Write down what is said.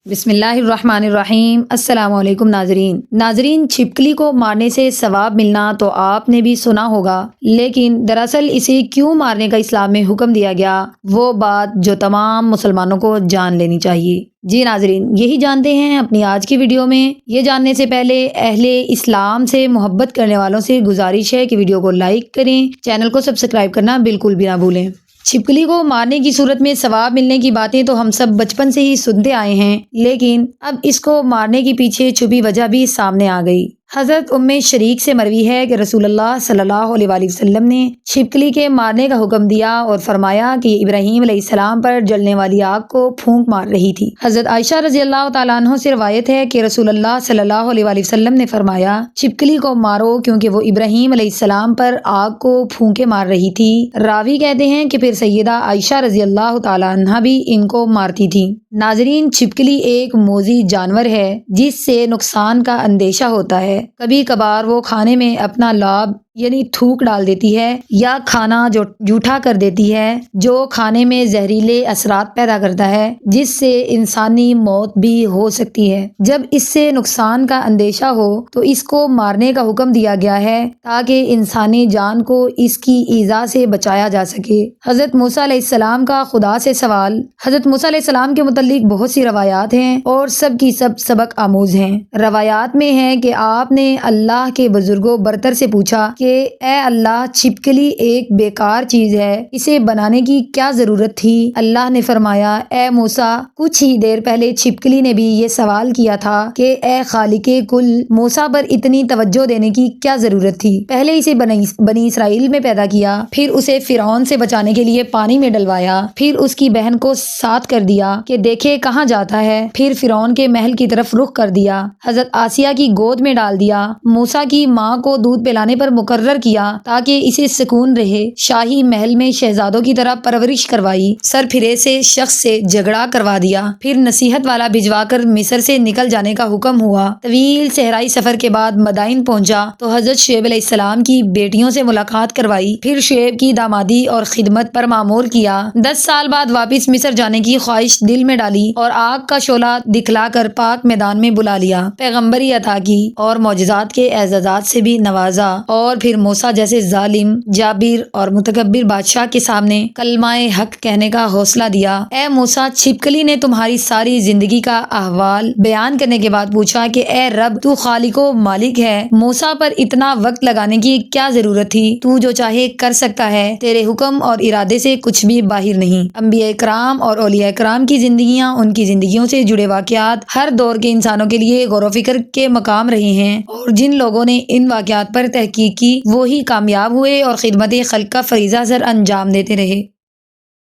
بسم اللہ الرحمن الرحیم۔ السلام علیکم ناظرین، چھپکلی کو مارنے سے ثواب ملنا تو آپ نے بھی سنا ہوگا، لیکن دراصل اسے کیوں مارنے کا اسلام میں حکم دیا گیا، وہ بات جو تمام مسلمانوں کو جان لینی چاہیے۔ جی ناظرین، یہی جانتے ہیں اپنی آج کی ویڈیو میں۔ یہ جاننے سے پہلے اہل اسلام سے محبت کرنے والوں سے گزارش ہے کہ ویڈیو کو لائک کریں، چینل کو سبسکرائب کرنا بالکل بھی نہ بھولیں۔ چھپکلی کو مارنے کی صورت میں ثواب ملنے کی باتیں تو ہم سب بچپن سے ہی سنتے آئے ہیں، لیکن اب اس کو مارنے کے پیچھے چھپی وجہ بھی سامنے آ گئی۔ حضرت ام شریک سے مروی ہے کہ رسول اللہ صلی اللہ علیہ وآلہ وسلم نے چھپکلی کے مارنے کا حکم دیا اور فرمایا کہ ابراہیم علیہ السلام پر جلنے والی آگ کو پھونک مار رہی تھی۔ حضرت عائشہ رضی اللہ تعالیٰ عنہ سے روایت ہے کہ رسول اللہ صلی اللہ علیہ وآلہ وسلم نے فرمایا، چھپکلی کو مارو کیونکہ وہ ابراہیم علیہ السلام پر آگ کو پھونکے مار رہی تھی۔ راوی کہتے ہیں کہ پھر سیدہ عائشہ رضی اللہ تعالیٰ عنہ بھی ان کو مارتی تھی۔ ناظرین، چھپکلی ایک موذی جانور ہے جس سے نقصان کا اندیشہ ہوتا ہے۔ کبھی کبھار وہ کھانے میں اپنا لعاب یعنی تھوک ڈال دیتی ہے یا کھانا جھوٹا کر دیتی ہے، جو کھانے میں زہریلے اثرات پیدا کرتا ہے جس سے انسانی موت بھی ہو سکتی ہے۔ جب اس سے نقصان کا اندیشہ ہو تو اس کو مارنے کا حکم دیا گیا ہے تاکہ انسانی جان کو اس کی ایذا سے بچایا جا سکے۔ حضرت موسیٰ علیہ السلام کا خدا سے سوال۔ حضرت موسیٰ علیہ السلام کے متعلق بہت سی روایات ہیں اور سب کی سب سبق آموز ہیں۔ روایات میں ہے کہ آپ نے اللہ کے بزرگوں برتر سے پوچھا کہ اے اللہ، چھپکلی ایک بیکار چیز ہے، اسے بنانے کی کیا ضرورت تھی؟ اللہ نے فرمایا، اے موسیٰ، کچھ ہی دیر پہلے چھپکلی نے بھی یہ سوال کیا تھا کہ اے خالق کل، موسیٰ پر اتنی توجہ دینے کی کیا ضرورت تھی؟ پہلے اسے بنی اسرائیل میں پیدا کیا، پھر اسے فرعون سے بچانے کے لیے پانی میں ڈلوایا، پھر اس کی بہن کو ساتھ کر دیا کہ دیکھے کہاں جاتا ہے، پھر فرعون کے محل کی طرف رخ کر دیا، حضرت آسیہ کی گود میں ڈال دیا، موسیٰ کی ماں کو دودھ پلانے پر مقرر کیا تاکہ اسے سکون رہے، شاہی محل میں شہزادوں کی طرح پرورش کروائی، سر پھرے سے شخص سے جھگڑا کروا دیا، پھر نصیحت والا بھجوا کر مصر سے نکل جانے کا حکم ہوا۔ طویل صحرائی سفر کے بعد مدائن پہنچا تو حضرت شعیب علیہ السلام کی بیٹیوں سے ملاقات کروائی، پھر شعیب کی دامادی اور خدمت پر مامور کیا۔ 10 سال بعد واپس مصر جانے کی خواہش دل میں ڈالی اور آگ کا شعلہ دکھلا کر پاک میدان میں بلا لیا، پیغمبری عطا کی اور معجزات کے اعزازات سے بھی نوازا، اور پھر موسیٰ جیسے ظالم، جابر اور متکبر بادشاہ کے سامنے کلمہ حق کہنے کا حوصلہ دیا۔ اے موسیٰ، چھپکلی نے تمہاری ساری زندگی کا احوال بیان کرنے کے بعد پوچھا کہ اے رب، تو خالق و مالک ہے، موسیٰ پر اتنا وقت لگانے کی کیا ضرورت تھی؟ تو جو چاہے کر سکتا ہے، تیرے حکم اور ارادے سے کچھ بھی باہر نہیں۔ انبیاء کرام اور اولیاء کرام کی زندگیاں، ان کی زندگیوں سے جڑے واقعات ہر دور کے انسانوں کے لیے غور و فکر کے مقام رہے ہیں، اور جن لوگوں نے ان واقعات پر تحقیق کی وہی کامیاب ہوئے اور خدمت خلق کا فریضہ سر انجام دیتے رہے۔